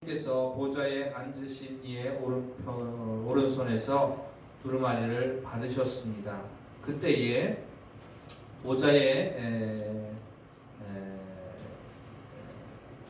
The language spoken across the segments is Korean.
께서 보좌에 앉으신 이의 오른손에서 두루마리를 받으셨습니다. 그때에 보좌에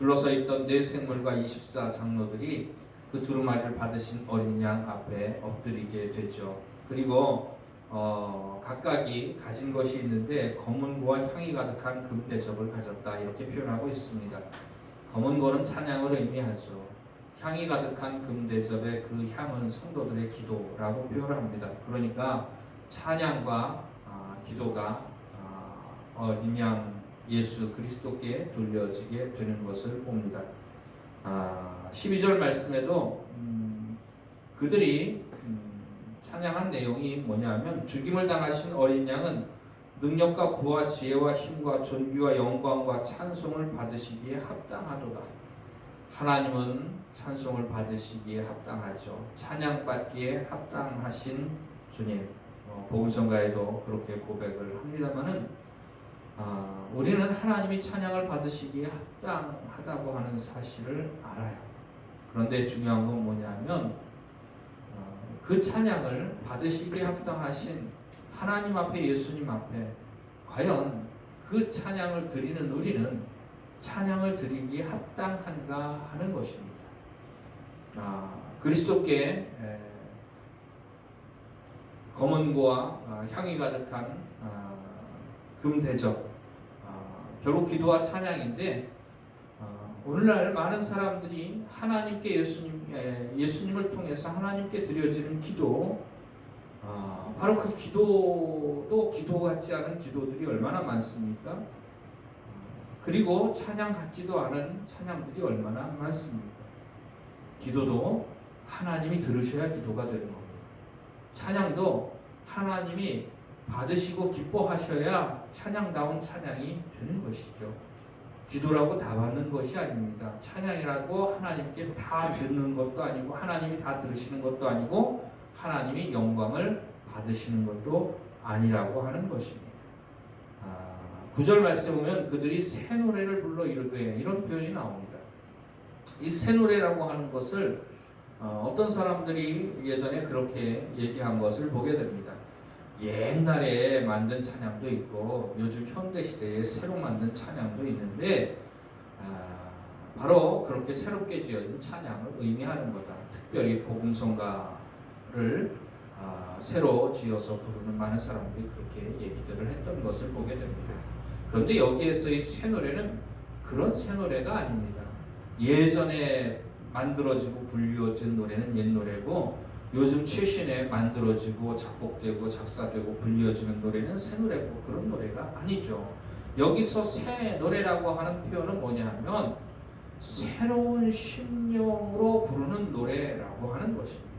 둘러서 있던 네 생물과 24장로들이 그 두루마리를 받으신 어린 양 앞에 엎드리게 되죠. 그리고 각각이 가진 것이 있는데 검은 고와 향이 가득한 금대접을 가졌다, 이렇게 표현하고 있습니다. 검은 고는 찬양을 의미하죠. 향이 가득한 금대접의 그 향은 성도들의 기도라고 표현을 합니다. 그러니까 찬양과 기도가 어린 양 예수 그리스도께 돌려지게 되는 것을 봅니다. 12절 말씀에도 그들이 찬양한 내용이 뭐냐면, 죽임을 당하신 어린 양은 능력과 부와 지혜와 힘과 존귀와 영광과 찬송을 받으시기에 합당하도다. 하나님은 찬송을 받으시기에 합당하죠. 찬양받기에 합당하신 주님. 복음성가에도 그렇게 고백을 합니다만은 우리는 하나님이 찬양을 받으시기에 합당하다고 하는 사실을 알아요. 그런데 중요한 건 뭐냐면 그 찬양을 받으시기에 합당하신 하나님 앞에, 예수님 앞에 과연 그 찬양을 드리는 우리는 찬양을 드리기에 합당한가 하는 것입니다. 그리스도께 검은 고와 향이 가득한 금대접, 결국 기도와 찬양인데, 오늘날 많은 사람들이 하나님께 예수님을 통해서 하나님께 드려지는 기도, 바로 그 기도도 기도 같지 않은 기도들이 얼마나 많습니까? 그리고 찬양 같지도 않은 찬양들이 얼마나 많습니까? 기도도 하나님이 들으셔야 기도가 되는 겁니다. 찬양도 하나님이 받으시고 기뻐하셔야 찬양다운 찬양이 되는 것이죠. 기도라고 다 받는 것이 아닙니다. 찬양이라고 하나님께 다 듣는 것도 아니고, 하나님이 다 들으시는 것도 아니고, 하나님이 영광을 받으시는 것도 아니라고 하는 것입니다. 9절 말씀에 보면 그들이 새 노래를 불러 이르되, 이런 표현이 나옵니다. 이 새 노래라고 하는 것을 어떤 사람들이 예전에 그렇게 얘기한 것을 보게 됩니다. 옛날에 만든 찬양도 있고 요즘 현대시대에 새로 만든 찬양도 있는데, 바로 그렇게 새롭게 지어진 찬양을 의미하는 거다. 특별히 복음성가를 새로 지어서 부르는 많은 사람들이 그렇게 얘기들을 했던 것을 보게 됩니다. 그런데 여기에서의 새 노래는 그런 새 노래가 아닙니다. 예전에 만들어지고 불리워진 노래는 옛 노래고, 요즘 최신에 만들어지고 작곡되고 작사되고 불리워지는 노래는 새 노래고, 그런 노래가 아니죠. 여기서 새 노래라고 하는 표현은 뭐냐면 새로운 심령으로 부르는 노래라고 하는 것입니다.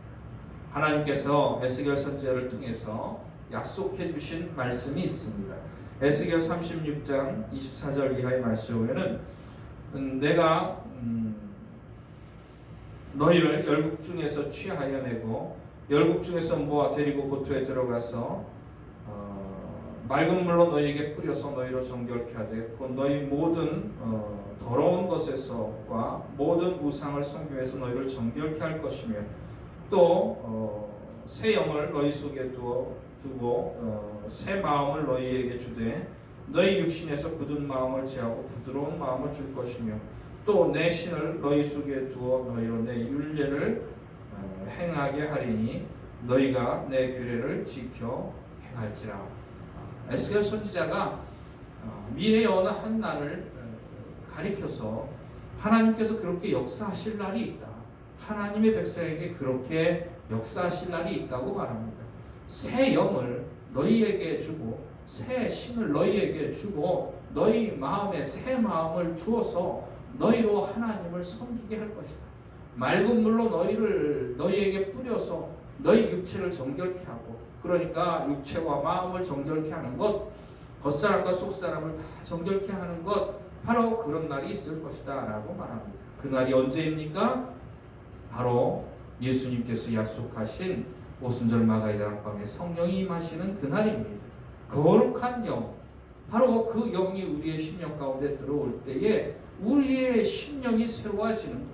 하나님께서 에스겔 선지자를 통해서 약속해 주신 말씀이 있습니다. 에스겔 36장 24절 이하의 말씀에 보면은 내가 너희를 열국 중에서 취하여 내고 열국 중에서 모아 데리고 고토에 들어가서 맑은 물로 너희에게 뿌려서 너희로 정결케 하되, 곧 너희 모든 더러운 것에서와 모든 우상을 섬김에서 너희를 정결케 할 것이며, 또 새 영을 너희 속에 두고 새 마음을 너희에게 주되 너희 육신에서 굳은 마음을 제하고 부드러운 마음을 줄 것이며, 또 내 신을 너희 속에 두어 너희로 내 율례를 행하게 하리니 너희가 내 규례를 지켜 행할지라. 에스겔 선지자가 미래의 어느 한 날을 가리켜서 하나님께서 그렇게 역사하실 날이 있다, 하나님의 백성에게 그렇게 역사하실 날이 있다고 말합니다. 새 영을 너희에게 주고 새 신을 너희에게 주고 너희 마음에 새 마음을 주어서 너희로 하나님을 섬기게 할 것이다. 맑은 물로 너희에게 뿌려서 너희 육체를 정결케 하고, 그러니까 육체와 마음을 정결케 하는 것, 겉사람과 속사람을 다 정결케 하는 것, 바로 그런 날이 있을 것이다 라고 말합니다. 그 날이 언제입니까? 바로 예수님께서 약속하신 오순절 마가의 다락방에 성령이 임하시는 그 날입니다. 거룩한 영, 바로 그 영이 우리의 심령 가운데 들어올 때에 우리의 심령이 새로워지는 거예요.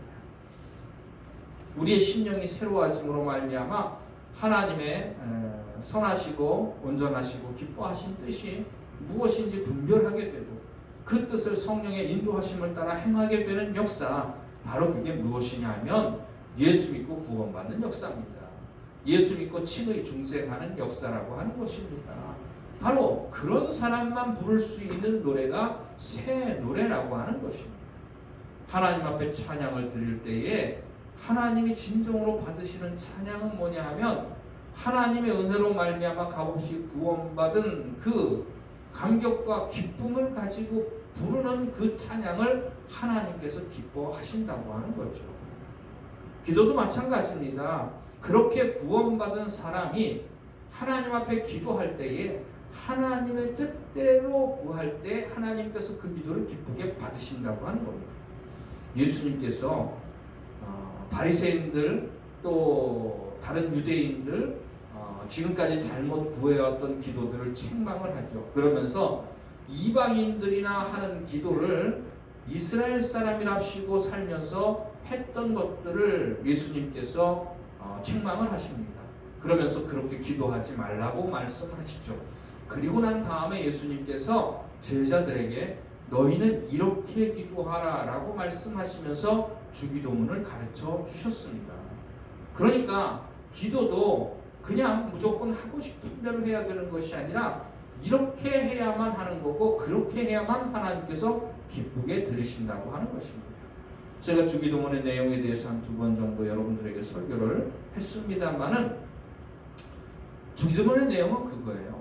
우리의 심령이 새로워짐으로 말미암아 하나님의 선하시고 온전하시고 기뻐하신 뜻이 무엇인지 분별하게 되고 그 뜻을 성령의 인도하심을 따라 행하게 되는 역사, 바로 그게 무엇이냐면 예수 믿고 구원받는 역사입니다. 예수 믿고 칭의 중생하는 역사라고 하는 것입니다. 바로 그런 사람만 부를 수 있는 노래가 새 노래라고 하는 것입니다. 하나님 앞에 찬양을 드릴 때에 하나님이 진정으로 받으시는 찬양은 뭐냐 하면 하나님의 은혜로 말미암아 값없이 구원받은 그 감격과 기쁨을 가지고 부르는 그 찬양을 하나님께서 기뻐하신다고 하는 거죠. 기도도 마찬가지입니다. 그렇게 구원받은 사람이 하나님 앞에 기도할 때에 하나님의 뜻대로 구할 때 하나님께서 그 기도를 기쁘게 받으신다고 하는 겁니다. 예수님께서 바리새인들 또 다른 유대인들 지금까지 잘못 구해왔던 기도들을 책망을 하죠. 그러면서 이방인들이나 하는 기도를 이스라엘 사람이랍시고 살면서 했던 것들을 예수님께서 책망을 하십니다. 그러면서 그렇게 기도하지 말라고 말씀하시죠. 그리고 난 다음에 예수님께서 제자들에게 너희는 이렇게 기도하라 라고 말씀하시면서 주기도문을 가르쳐 주셨습니다. 그러니까 기도도 그냥 무조건 하고 싶은 대로 해야 되는 것이 아니라 이렇게 해야만 하는 거고 그렇게 해야만 하나님께서 기쁘게 들으신다고 하는 것입니다. 제가 주기도문의 내용에 대해서 한 2번 정도 여러분들에게 설교를 했습니다만은 주기도문의 내용은 그거예요.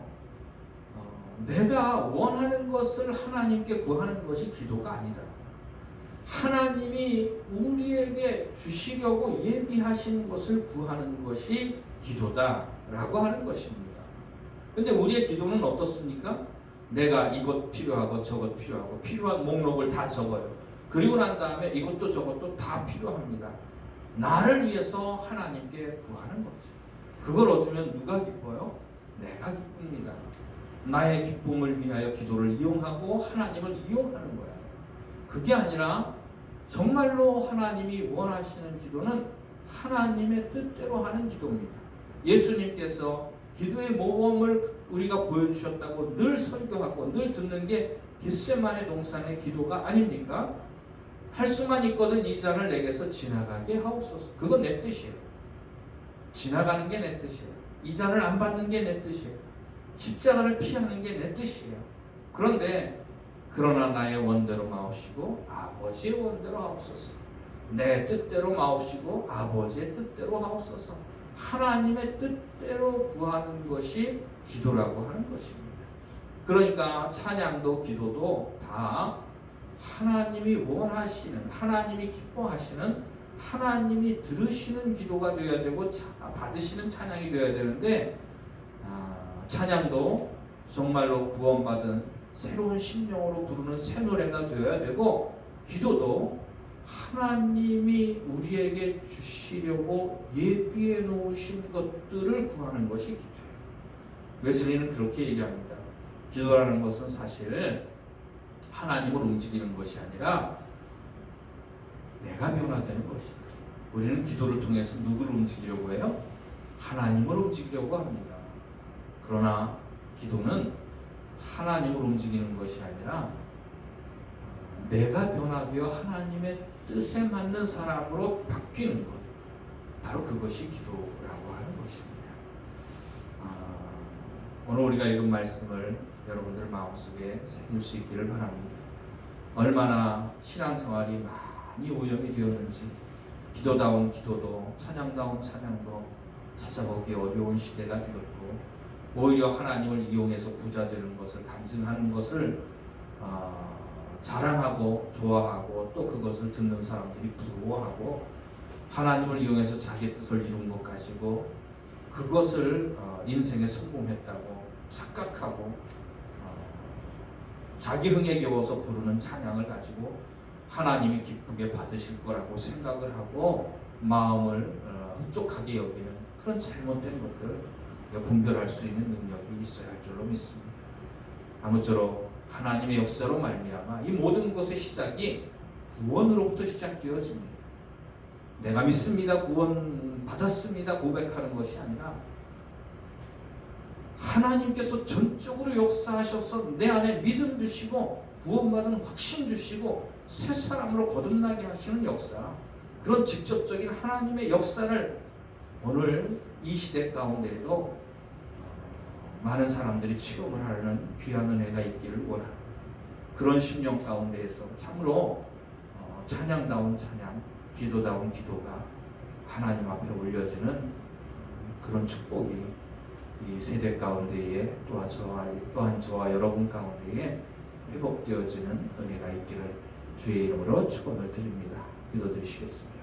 내가 원하는 것을 하나님께 구하는 것이 기도가 아니다. 하나님이 우리에게 주시려고 예비하신 것을 구하는 것이 기도다라고 하는 것입니다. 근데 우리의 기도는 어떻습니까? 내가 이것 필요하고 저것 필요하고 필요한 목록을 다 적어요. 그리고 난 다음에 이것도 저것도 다 필요합니다. 나를 위해서 하나님께 구하는 거죠. 그걸 얻으면 누가 기뻐요? 내가 기쁩니다. 나의 기쁨을 위하여 기도를 이용하고 하나님을 이용하는 거야. 그게 아니라 정말로 하나님이 원하시는 기도는 하나님의 뜻대로 하는 기도입니다. 예수님께서 기도의 모범을 우리가 보여주셨다고 늘 설교하고 늘 듣는 게 겟세마네 동산의 기도가 아닙니까? 할 수만 있거든 이 잔을 내게서 지나가게 하옵소서. 그건 내 뜻이에요. 지나가는 게 내 뜻이에요. 이 잔을 안 받는 게 내 뜻이에요. 십자가를 피하는 게 내 뜻이에요. 그런데 그러나 나의 원대로 마옵시고 아버지의 원대로 하옵소서. 내 뜻대로 마옵시고 아버지의 뜻대로 하옵소서. 하나님의 뜻대로 구하는 것이 기도라고 하는 것입니다. 그러니까 찬양도 기도도 다 하나님이 원하시는, 하나님이 기뻐하시는, 하나님이 들으시는 기도가 되어야 되고 받으시는 찬양이 되어야 되는데 찬양도 정말로 구원받은 새로운 심령으로 부르는 새 노래가 되어야 되고 기도도 하나님이 우리에게 주시려고 예비해 놓으신 것들을 구하는 것이 기도예요. 웨슬리는 그렇게 얘기합니다. 기도라는 것은 사실 하나님을 움직이는 것이 아니라 내가 변화되는 것이다. 우리는 기도를 통해서 누구를 움직이려고 해요? 하나님을 움직이려고 합니다. 그러나 기도는 하나님을 움직이는 것이 아니라 내가 변화되어 하나님의 뜻에 맞는 사람으로 바뀌는 것, 바로 그것이 기도라고 하는 것입니다. 오늘 우리가 읽은 말씀을 여러분들 마음속에 새길 수 있기를 바랍니다. 얼마나 신앙생활이 많이 오염이 되었는지 기도다운 기도도 찬양다운 찬양도 찾아보기 어려운 시대가 되었고 오히려 하나님을 이용해서 부자 되는 것을 간증하는 것을 자랑하고 좋아하고 또 그것을 듣는 사람들이 부러워하고 하나님을 이용해서 자기 뜻을 이룬 것 가지고 그것을 인생에 성공했다고 착각하고 자기 흥에 겨워서 부르는 찬양을 가지고 하나님이 기쁘게 받으실 거라고 생각을 하고 마음을 흡족하게 여기는 그런 잘못된 것들 분별할 수 있는 능력이 있어야 할 줄로 믿습니다. 아무쪼록 하나님의 역사로 말미암아 이 모든 것의 시작이 구원으로부터 시작되어집니다. 내가 믿습니다, 구원 받았습니다 고백하는 것이 아니라 하나님께서 전적으로 역사하셔서 내 안에 믿음 주시고 구원받은 확신 주시고 새 사람으로 거듭나게 하시는 역사, 그런 직접적인 하나님의 역사를 오늘 이 시대 가운데에도 많은 사람들이 체험을 하는 귀한 은혜가 있기를 원합니다. 그런 심령 가운데에서 참으로 찬양다운 찬양, 기도다운 기도가 하나님 앞에 올려지는 그런 축복이 이 세대 가운데에 또한 저와 여러분 가운데에 회복되어지는 은혜가 있기를 주의 이름으로 축원을 드립니다. 기도드리시겠습니다.